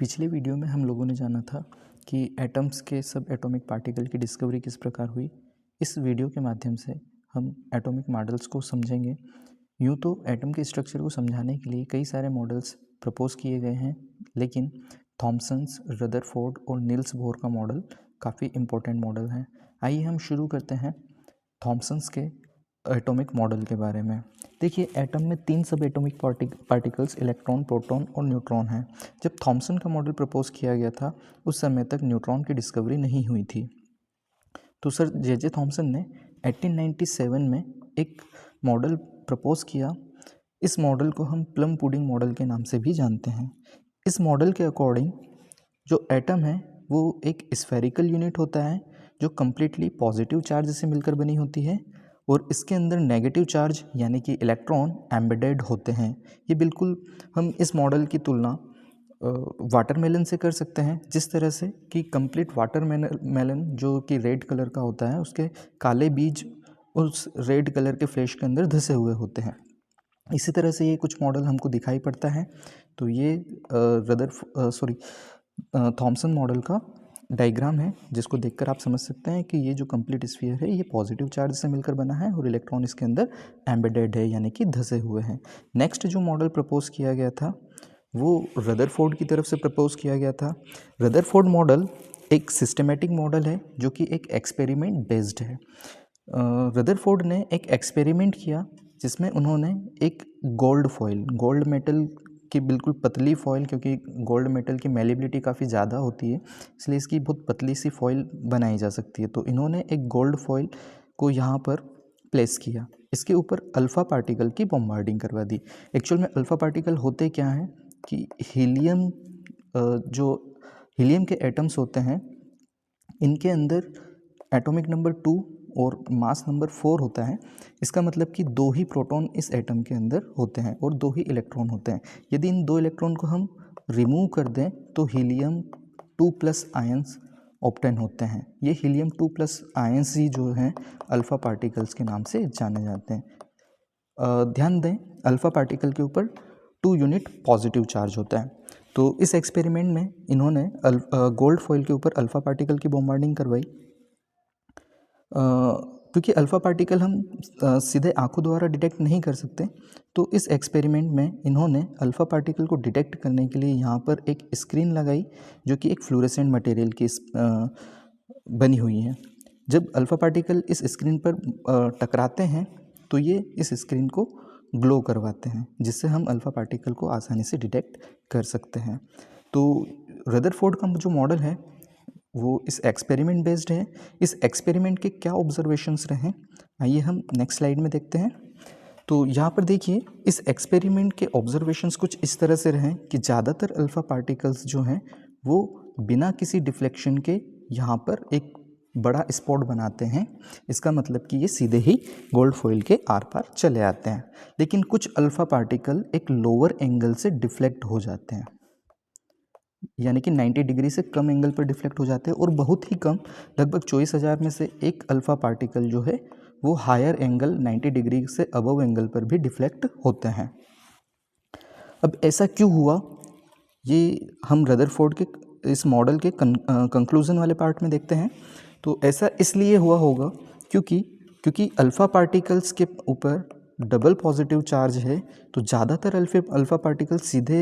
पिछले वीडियो में हम लोगों ने जाना था कि एटम्स के सब एटॉमिक पार्टिकल की डिस्कवरी किस प्रकार हुई। इस वीडियो के माध्यम से हम एटॉमिक मॉडल्स को समझेंगे। यूँ तो एटम के स्ट्रक्चर को समझाने के लिए कई सारे मॉडल्स प्रपोज किए गए हैं, लेकिन थॉमसन्स, रदरफोर्ड और नील्स बोर का मॉडल काफ़ी इम्पोर्टेंट मॉडल है। आइए हम शुरू करते हैं थॉमसन्स के एटॉमिक मॉडल के बारे में। देखिए, एटम में 3 सब एटॉमिक पार्टिकल्स इलेक्ट्रॉन, प्रोटॉन और न्यूट्रॉन हैं। जब थॉमसन का मॉडल प्रपोज किया गया था उस समय तक न्यूट्रॉन की डिस्कवरी नहीं हुई थी। तो सर जे थॉमसन ने 1897 में एक मॉडल प्रपोज किया। इस मॉडल को हम प्लम पुडिंग मॉडल के नाम से भी जानते हैं। इस मॉडल के अकॉर्डिंग जो एटम है वो एक स्फेरिकल यूनिट होता है जो कम्प्लीटली पॉजिटिव चार्ज से मिलकर बनी होती है और इसके अंदर नेगेटिव चार्ज यानी कि इलेक्ट्रॉन एम्बेडेड होते हैं। ये बिल्कुल हम इस मॉडल की तुलना वाटरमेलन से कर सकते हैं, जिस तरह से कि कंप्लीट वाटरमेलन जो कि रेड कलर का होता है उसके काले बीज उस रेड कलर के फ्लैश के अंदर धंसे हुए होते हैं। इसी तरह से ये कुछ मॉडल हमको दिखाई पड़ता है। तो ये थॉमसन मॉडल का डायग्राम है, जिसको देखकर आप समझ सकते हैं कि ये जो कंप्लीट स्फीयर है ये पॉजिटिव चार्ज से मिलकर बना है और इलेक्ट्रॉन इसके अंदर एम्बेडेड है यानी कि धंसे हुए हैं। नेक्स्ट जो मॉडल प्रपोज किया गया था वो रदरफोर्ड की तरफ से प्रपोज किया गया था। रदरफोर्ड मॉडल एक सिस्टमेटिक मॉडल है जो कि एक एक्सपेरिमेंट बेस्ड है। रदरफोर्ड ने एक एक्सपेरिमेंट किया जिसमें उन्होंने एक गोल्ड मेटल की बिल्कुल पतली फॉइल, क्योंकि गोल्ड मेटल की मेलेबिलिटी काफ़ी ज़्यादा होती है इसलिए इसकी बहुत पतली सी फॉइल बनाई जा सकती है। तो इन्होंने एक गोल्ड फॉइल को यहाँ पर प्लेस किया, इसके ऊपर अल्फ़ा पार्टिकल की बॉम्बार्डिंग करवा दी। एक्चुअल में अल्फ़ा पार्टिकल होते क्या हैं कि हीलियम के एटम्स होते हैं, इनके अंदर एटॉमिक नंबर 2 और मास नंबर 4 होता है। इसका मतलब कि 2 ही प्रोटॉन इस एटम के अंदर होते हैं और 2 ही इलेक्ट्रॉन होते हैं। यदि इन 2 इलेक्ट्रॉन को हम रिमूव कर दें तो हीलियम 2+ आयंस ऑब्टेन होते हैं। ये हीलियम 2+ आयंस ही जो हैं अल्फ़ा पार्टिकल्स के नाम से जाने जाते हैं। ध्यान दें, अल्फ़ा पार्टिकल के ऊपर 2 यूनिट पॉजिटिव चार्ज होता है। तो इस एक्सपेरिमेंट में इन्होंने गोल्ड फॉइल के ऊपर अल्फ़ा पार्टिकल की बॉम्बार्डिंग करवाई। क्योंकि अल्फ़ा पार्टिकल हम सीधे आंखों द्वारा डिटेक्ट नहीं कर सकते, तो इस एक्सपेरिमेंट में इन्होंने अल्फ़ा पार्टिकल को डिटेक्ट करने के लिए यहाँ पर एक स्क्रीन लगाई जो कि एक फ्लोरेसेंट मटेरियल की बनी हुई है। जब अल्फ़ा पार्टिकल इस स्क्रीन पर टकराते हैं तो ये इस स्क्रीन को ग्लो करवाते हैं, जिससे हम अल्फ़ा पार्टिकल को आसानी से डिटेक्ट कर सकते हैं। तो रदरफोर्ड का जो मॉडल है वो इस एक्सपेरिमेंट बेस्ड है। इस एक्सपेरिमेंट के क्या ऑब्जर्वेशंस रहे, आइए हम नेक्स्ट स्लाइड में देखते हैं। तो यहाँ पर देखिए, इस एक्सपेरिमेंट के ऑब्जर्वेशंस कुछ इस तरह से रहे कि ज़्यादातर अल्फ़ा पार्टिकल्स जो हैं वो बिना किसी डिफ्लेक्शन के यहाँ पर एक बड़ा स्पॉट बनाते हैं। इसका मतलब कि ये सीधे ही गोल्ड फॉइल के आर पार चले आते हैं। लेकिन कुछ अल्फ़ा पार्टिकल एक लोअर एंगल से डिफ्लेक्ट हो जाते हैं, यानी कि 90 डिग्री से कम एंगल पर डिफ्लेक्ट हो जाते हैं और बहुत ही कम, लगभग 24,000 में से एक अल्फ़ा पार्टिकल जो है वो हायर एंगल 90 डिग्री से अबव एंगल पर भी डिफ्लेक्ट होते हैं। अब ऐसा क्यों हुआ, ये हम रदरफोर्ड के इस मॉडल के कंक्लूजन वाले पार्ट में देखते हैं। तो ऐसा इसलिए हुआ होगा क्योंकि अल्फ़ा पार्टिकल्स के ऊपर डबल पॉजिटिव चार्ज है, तो ज़्यादातर अल्फ़ा पार्टिकल सीधे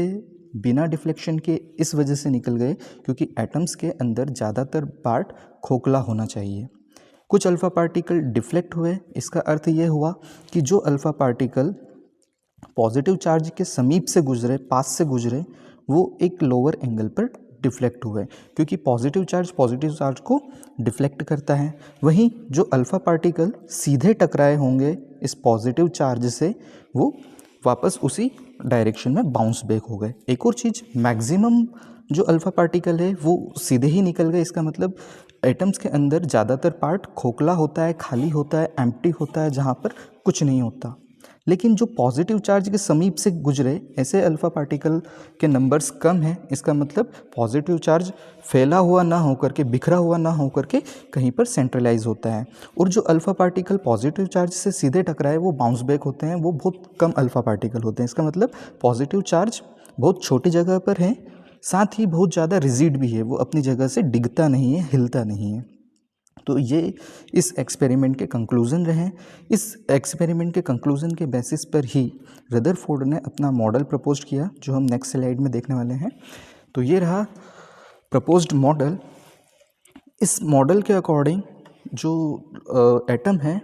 बिना डिफ्लेक्शन के इस वजह से निकल गए क्योंकि एटम्स के अंदर ज़्यादातर पार्ट खोखला होना चाहिए। कुछ अल्फ़ा पार्टिकल डिफ्लेक्ट हुए, इसका अर्थ ये हुआ कि जो अल्फ़ा पार्टिकल पॉजिटिव चार्ज के समीप से गुजरे, पास से गुजरे, वो एक लोअर एंगल पर डिफ्लेक्ट हुए, क्योंकि पॉजिटिव चार्ज को डिफ्लेक्ट करता है। वहीं जो अल्फ़ा पार्टिकल सीधे टकराए होंगे इस पॉजिटिव चार्ज से, वो वापस उसी डायरेक्शन में बाउंस बैक हो गए। एक और चीज़, मैक्सिमम जो अल्फ़ा पार्टिकल है वो सीधे ही निकल गए। इसका मतलब एटम्स के अंदर ज़्यादातर पार्ट खोखला होता है, खाली होता है, एम्प्टी होता है, जहाँ पर कुछ नहीं होता। लेकिन जो पॉजिटिव चार्ज के समीप से गुजरे ऐसे अल्फ़ा पार्टिकल के नंबर्स कम हैं। इसका मतलब पॉजिटिव चार्ज फैला हुआ ना होकर के, बिखरा हुआ ना होकर के कहीं पर सेंट्रलाइज होता है, और जो अल्फ़ा पार्टिकल पॉजिटिव चार्ज से सीधे टकराए वो बाउंस बैक होते हैं, वो बहुत कम अल्फ़ा पार्टिकल होते हैं। इसका मतलब पॉजिटिव चार्ज बहुत छोटी जगह पर है साथ ही बहुत ज़्यादा रिजिड भी है, वो अपनी जगह से डिगता नहीं है, हिलता नहीं है। तो ये इस एक्सपेरिमेंट के कंक्लूज़न रहे। इस एक्सपेरिमेंट के कंक्लूज़न के बेसिस पर ही रदरफोर्ड ने अपना मॉडल प्रपोज किया, जो हम नेक्स्ट स्लाइड में देखने वाले हैं। तो ये रहा प्रपोज्ड मॉडल। इस मॉडल के अकॉर्डिंग जो एटम है,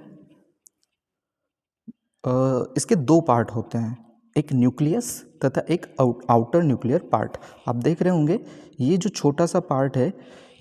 इसके दो पार्ट होते हैं, एक न्यूक्लियस तथा एक आउटर न्यूक्लियर पार्ट। आप देख रहे होंगे ये जो छोटा सा पार्ट है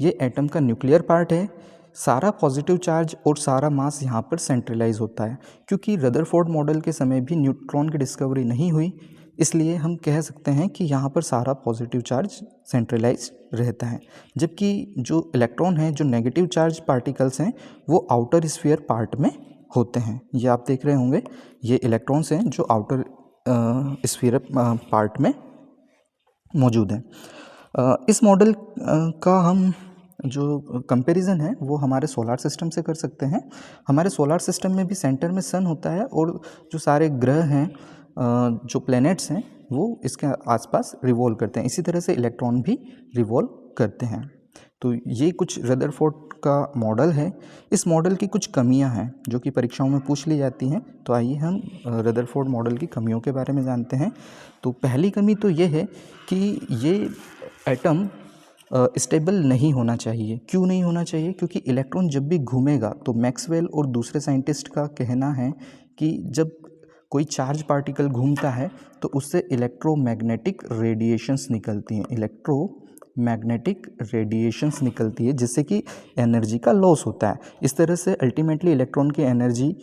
ये एटम का न्यूक्लियर पार्ट है। सारा पॉजिटिव चार्ज और सारा मास यहाँ पर सेंट्रलाइज होता है। क्योंकि रदरफोर्ड मॉडल के समय भी न्यूट्रॉन की डिस्कवरी नहीं हुई, इसलिए हम कह सकते हैं कि यहाँ पर सारा पॉजिटिव चार्ज सेंट्रलाइज रहता है। जबकि जो इलेक्ट्रॉन है, जो नेगेटिव चार्ज पार्टिकल्स हैं, वो आउटर स्फीयर पार्ट में होते हैं। ये आप देख रहे होंगे, ये इलेक्ट्रॉन्स हैं जो आउटर स्फीयर पार्ट में मौजूद हैं। इस मॉडल का हम जो कंपैरिजन है वो हमारे सोलर सिस्टम से कर सकते हैं। हमारे सोलर सिस्टम में भी सेंटर में सन होता है और जो सारे ग्रह हैं, जो प्लैनेट्स हैं, वो इसके आसपास रिवॉल्व करते हैं। इसी तरह से इलेक्ट्रॉन भी रिवॉल्व करते हैं। तो ये कुछ रदरफोर्ड का मॉडल है। इस मॉडल की कुछ कमियां हैं जो कि परीक्षाओं में पूछ ली जाती हैं। तो आइए हम रदरफोर्ड मॉडल की कमियों के बारे में जानते हैं। तो पहली कमी तो ये है कि ये एटम स्टेबल नहीं होना चाहिए। क्यों नहीं होना चाहिए? क्योंकि इलेक्ट्रॉन जब भी घूमेगा तो मैक्सवेल और दूसरे साइंटिस्ट का कहना है कि जब कोई चार्ज पार्टिकल घूमता है तो उससे इलेक्ट्रोमैग्नेटिक रेडिएशंस निकलती हैं, इलेक्ट्रोमैग्नेटिक रेडिएशंस निकलती है, जिससे कि एनर्जी का लॉस होता है। इस तरह से अल्टीमेटली इलेक्ट्रॉन की एनर्जी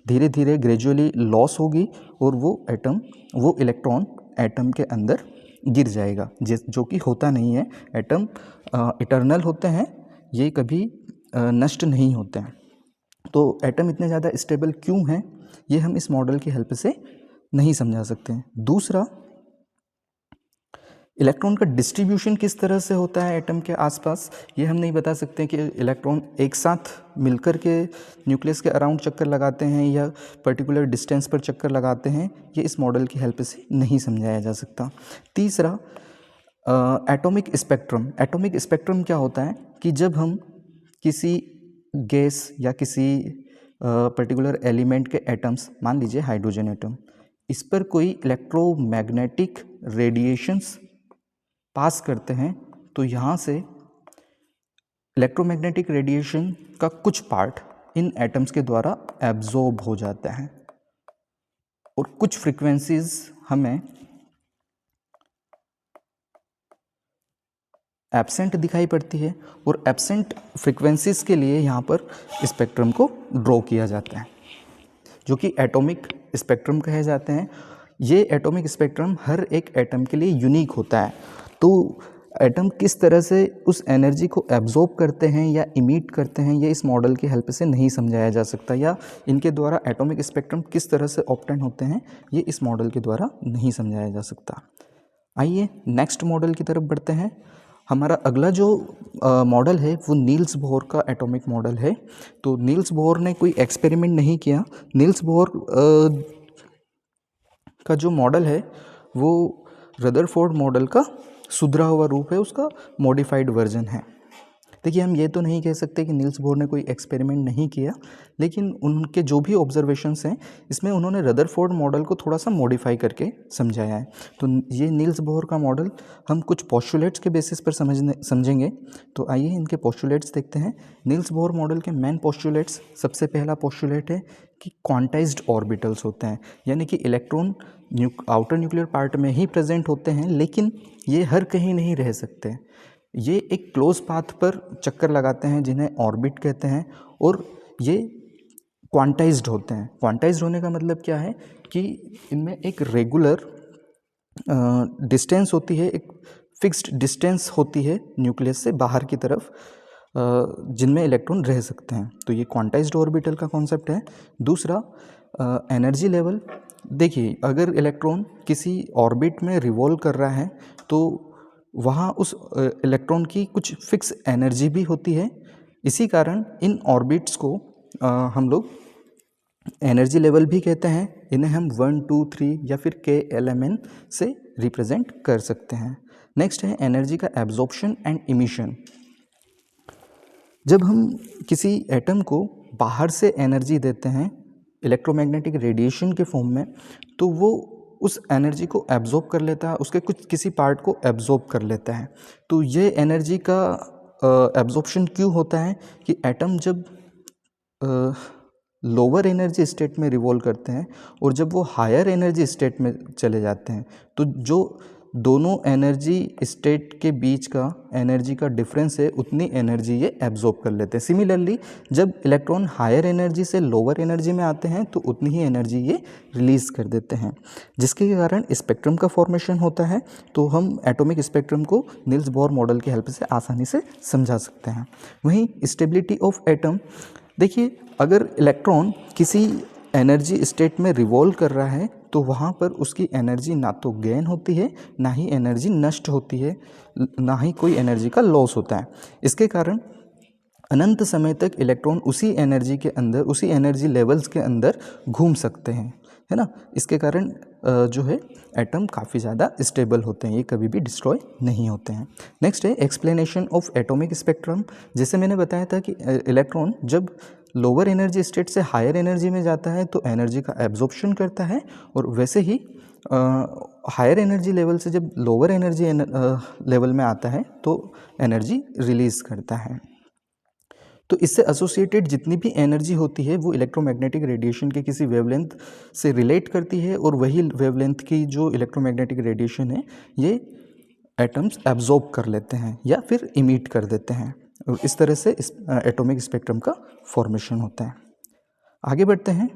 धीरे धीरे ग्रेजुअली लॉस होगी और वो इलेक्ट्रॉन एटम के अंदर गिर जाएगा, जो कि होता नहीं है। एटम इटर्नल होते हैं, ये कभी नष्ट नहीं होते हैं। तो एटम इतने ज़्यादा स्टेबल क्यों हैं, ये हम इस मॉडल की हेल्प से नहीं समझा सकते हैं। दूसरा, इलेक्ट्रॉन का डिस्ट्रीब्यूशन किस तरह से होता है एटम के आसपास, ये हम नहीं बता सकते कि इलेक्ट्रॉन एक साथ मिलकर के न्यूक्लियस के अराउंड चक्कर लगाते हैं या पर्टिकुलर डिस्टेंस पर चक्कर लगाते हैं, ये इस मॉडल की हेल्प से नहीं समझाया जा सकता। तीसरा, एटॉमिक स्पेक्ट्रम। एटॉमिक स्पेक्ट्रम क्या होता है कि जब हम किसी गैस या किसी पर्टिकुलर एलिमेंट के एटम्स, मान लीजिए हाइड्रोजन एटम, इस पर कोई इलेक्ट्रोमैग्नेटिक रेडिएशंस पास करते हैं तो यहाँ से इलेक्ट्रोमैग्नेटिक रेडिएशन का कुछ पार्ट इन एटम्स के द्वारा एब्जॉर्ब हो जाता है और कुछ फ्रीक्वेंसीज हमें एब्सेंट दिखाई पड़ती है और एब्सेंट फ्रीक्वेंसीज के लिए यहाँ पर स्पेक्ट्रम को ड्रॉ किया जाता है, जो कि एटॉमिक स्पेक्ट्रम कहे जाते हैं। ये एटॉमिक स्पेक्ट्रम हर एक एटम के लिए यूनिक होता है। तो एटम किस तरह से उस एनर्जी को एब्जॉर्ब करते हैं या इमिट करते हैं, ये इस मॉडल की हेल्प से नहीं समझाया जा सकता, या इनके द्वारा एटॉमिक स्पेक्ट्रम किस तरह से ऑब्टेन होते हैं, ये इस मॉडल के द्वारा नहीं समझाया जा सकता। आइए नेक्स्ट मॉडल की तरफ बढ़ते हैं। हमारा अगला जो मॉडल है वो नील्स बोहर का एटॉमिक मॉडल है। तो नील्स बोहर ने कोई एक्सपेरिमेंट नहीं किया। नील्स बोहर का जो मॉडल है वो रदरफोर्ड मॉडल का सुधरा हुआ रूप है, उसका मॉडिफाइड वर्जन है। देखिए, हम ये तो नहीं कह सकते कि नील्स बोहर ने कोई एक्सपेरिमेंट नहीं किया, लेकिन उनके जो भी ऑब्जर्वेशंस हैं इसमें उन्होंने रदरफोर्ड मॉडल को थोड़ा सा मॉडिफाई करके समझाया है। तो ये नील्स बोहर का मॉडल हम कुछ पोस्टुलेट्स के बेसिस पर समझेंगे। तो आइए इनके पोस्टुलेट्स देखते हैं। नील्स बोहर मॉडल के मेन पोस्टुलेट्स, सबसे पहला पोस्टुलेट है कि क्वांटाइज्ड ऑर्बिटल्स होते हैं, यानी कि इलेक्ट्रॉन आउटर न्यूक्लियर पार्ट में ही प्रेजेंट होते हैं, लेकिन ये हर कहीं नहीं रह सकते। ये एक क्लोज पाथ पर चक्कर लगाते हैं जिन्हें ऑर्बिट कहते हैं, और ये क्वांटाइज्ड होते हैं। क्वांटाइज्ड होने का मतलब क्या है कि इनमें एक रेगुलर डिस्टेंस होती है, एक फिक्स्ड डिस्टेंस होती है न्यूक्लियस से बाहर की तरफ, जिनमें इलेक्ट्रॉन रह सकते हैं। तो ये क्वांटाइज्ड ऑर्बिटल का कॉन्सेप्ट है। दूसरा, एनर्जी लेवल। देखिए, अगर इलेक्ट्रॉन किसी ऑर्बिट में रिवॉल्व कर रहा है तो वहाँ उस इलेक्ट्रॉन की कुछ फिक्स एनर्जी भी होती है। इसी कारण इन ऑर्बिट्स को हम लोग एनर्जी लेवल भी कहते हैं। इन्हें हम 1, 2, 3 या फिर KLMN से रिप्रेजेंट कर सकते हैं। नेक्स्ट है एनर्जी का एब्जॉर्प्शन एंड इमिशन। जब हम किसी एटम को बाहर से एनर्जी देते हैं इलेक्ट्रोमैग्नेटिक रेडिएशन के फॉर्म में, तो वो उस एनर्जी को एब्जॉर्ब कर लेता है, उसके किसी पार्ट को एब्जॉर्ब कर लेता है। तो ये एनर्जी का एब्जॉर्प्शन क्यों होता है कि एटम जब लोअर एनर्जी स्टेट में रिवॉल्व करते हैं और जब वो हायर एनर्जी स्टेट में चले जाते हैं, तो जो दोनों एनर्जी स्टेट के बीच का एनर्जी का डिफरेंस है, उतनी एनर्जी ये एब्जॉर्ब कर लेते हैं। सिमिलरली जब इलेक्ट्रॉन हायर एनर्जी से लोअर एनर्जी में आते हैं तो उतनी ही एनर्जी ये रिलीज़ कर देते हैं, जिसके कारण स्पेक्ट्रम का फॉर्मेशन होता है। तो हम एटॉमिक स्पेक्ट्रम को नील्स बोर मॉडल की हेल्प से आसानी से समझा सकते हैं। वहीं स्टेबिलिटी ऑफ एटम, देखिए अगर इलेक्ट्रॉन किसी एनर्जी स्टेट में रिवॉल्व कर रहा है तो वहाँ पर उसकी एनर्जी ना तो गेन होती है, ना ही एनर्जी नष्ट होती है, ना ही कोई एनर्जी का लॉस होता है। इसके कारण अनंत समय तक इलेक्ट्रॉन उसी एनर्जी के अंदर, उसी एनर्जी लेवल्स के अंदर घूम सकते हैं, है ना। इसके कारण जो है एटम काफ़ी ज़्यादा स्टेबल होते हैं, ये कभी भी डिस्ट्रॉय नहीं होते हैं। नेक्स्ट है एक्सप्लेनेशन ऑफ एटॉमिक स्पेक्ट्रम। जैसे मैंने बताया था कि इलेक्ट्रॉन जब लोअर एनर्जी स्टेट से हायर एनर्जी में जाता है तो एनर्जी का एब्जॉर्प्शन करता है, और वैसे ही हायर एनर्जी लेवल से जब लोअर एनर्जी लेवल में आता है तो एनर्जी रिलीज़ करता है। तो इससे एसोसिएटेड जितनी भी एनर्जी होती है वो इलेक्ट्रोमैग्नेटिक रेडिएशन के किसी वेवलेंथ से रिलेट करती है, और वही वेवलेंथ की जो इलेक्ट्रोमैग्नेटिक रेडिएशन है ये एटम्स एब्जॉर्ब कर लेते हैं या फिर इमिट कर देते हैं, और इस तरह से इस एटॉमिक स्पेक्ट्रम का फॉर्मेशन होता है। आगे बढ़ते हैं।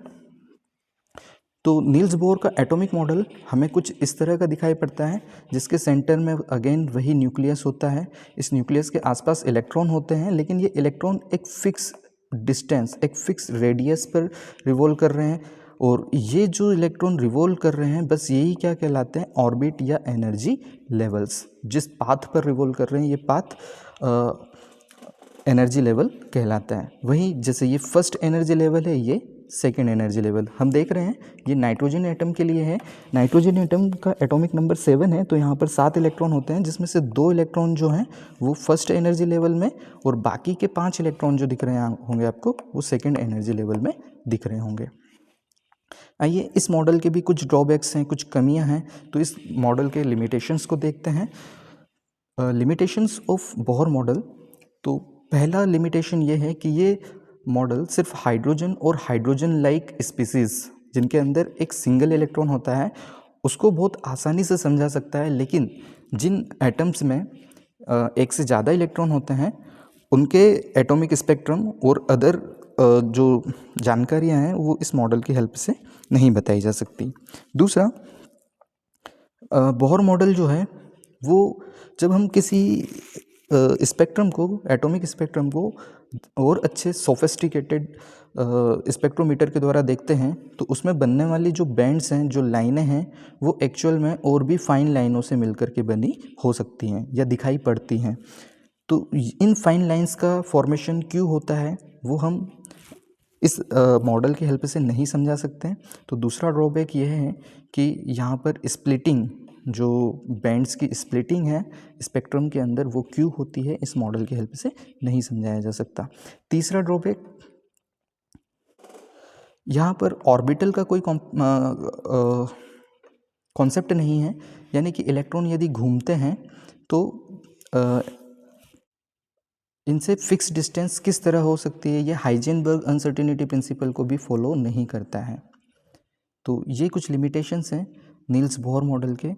तो नील्स बोर का एटॉमिक मॉडल हमें कुछ इस तरह का दिखाई पड़ता है, जिसके सेंटर में अगेन वही न्यूक्लियस होता है। इस न्यूक्लियस के आसपास इलेक्ट्रॉन होते हैं, लेकिन ये इलेक्ट्रॉन एक फिक्स डिस्टेंस, एक फिक्स रेडियस पर रिवॉल्व कर रहे हैं, और ये जो इलेक्ट्रॉन रिवॉल्व कर रहे हैं बस यही क्या कहलाते हैं, ऑर्बिट या एनर्जी लेवल्स। जिस पाथ पर रिवॉल्व कर रहे हैं ये पाथ एनर्जी लेवल कहलाता है। वहीं जैसे ये फर्स्ट एनर्जी लेवल है, ये सेकेंड एनर्जी लेवल हम देख रहे हैं, ये नाइट्रोजन एटम के लिए है। नाइट्रोजन एटम का एटॉमिक नंबर 7 है, तो यहाँ पर 7 इलेक्ट्रॉन होते हैं, जिसमें से 2 इलेक्ट्रॉन जो हैं वो फर्स्ट एनर्जी लेवल में, और बाकी के 5 इलेक्ट्रॉन जो दिख रहे होंगे आपको वो सेकेंड एनर्जी लेवल में दिख रहे होंगे। आइए इस मॉडल के भी कुछ ड्रॉबैक्स हैं, कुछ कमियां हैं, तो इस मॉडल के लिमिटेशंस को देखते हैं। Limitations of Bohr model. तो पहला लिमिटेशन ये है कि ये मॉडल सिर्फ हाइड्रोजन और हाइड्रोजन लाइक स्पीसीज़ जिनके अंदर एक सिंगल इलेक्ट्रॉन होता है उसको बहुत आसानी से समझा सकता है, लेकिन जिन एटम्स में एक से ज़्यादा इलेक्ट्रॉन होते हैं उनके एटॉमिक स्पेक्ट्रम और अदर जो जानकारियां हैं वो इस मॉडल की हेल्प से नहीं बताई जा सकती। दूसरा, बोहर मॉडल जो है वो जब हम किसी स्पेक्ट्रम को, एटॉमिक स्पेक्ट्रम को और अच्छे सोफिस्टिकेटेड स्पेक्ट्रोमीटर के द्वारा देखते हैं तो उसमें बनने वाली जो बैंड्स हैं, जो लाइनें हैं, वो एक्चुअल में और भी फाइन लाइनों से मिलकर के बनी हो सकती हैं या दिखाई पड़ती हैं। तो इन फाइन लाइंस का फॉर्मेशन क्यों होता है वो हम इस मॉडल की हेल्प से नहीं समझा सकते हैं। तो दूसरा ड्रॉबैक ये है कि यहाँ पर स्प्लिटिंग, जो बैंड्स की स्प्लिटिंग है स्पेक्ट्रम के अंदर, वो क्यों होती है इस मॉडल की हेल्प से नहीं समझाया जा सकता। तीसरा ड्रॉबैक, यहाँ पर ऑर्बिटल का कोई कॉन्सेप्ट नहीं है, यानी कि इलेक्ट्रॉन यदि घूमते हैं तो इनसे फिक्स डिस्टेंस किस तरह हो सकती है, ये हाइजेनबर्ग अनसर्टेनिटी प्रिंसिपल को भी फॉलो नहीं करता है। तो ये कुछ लिमिटेशंस हैं नील्स बोहर मॉडल के।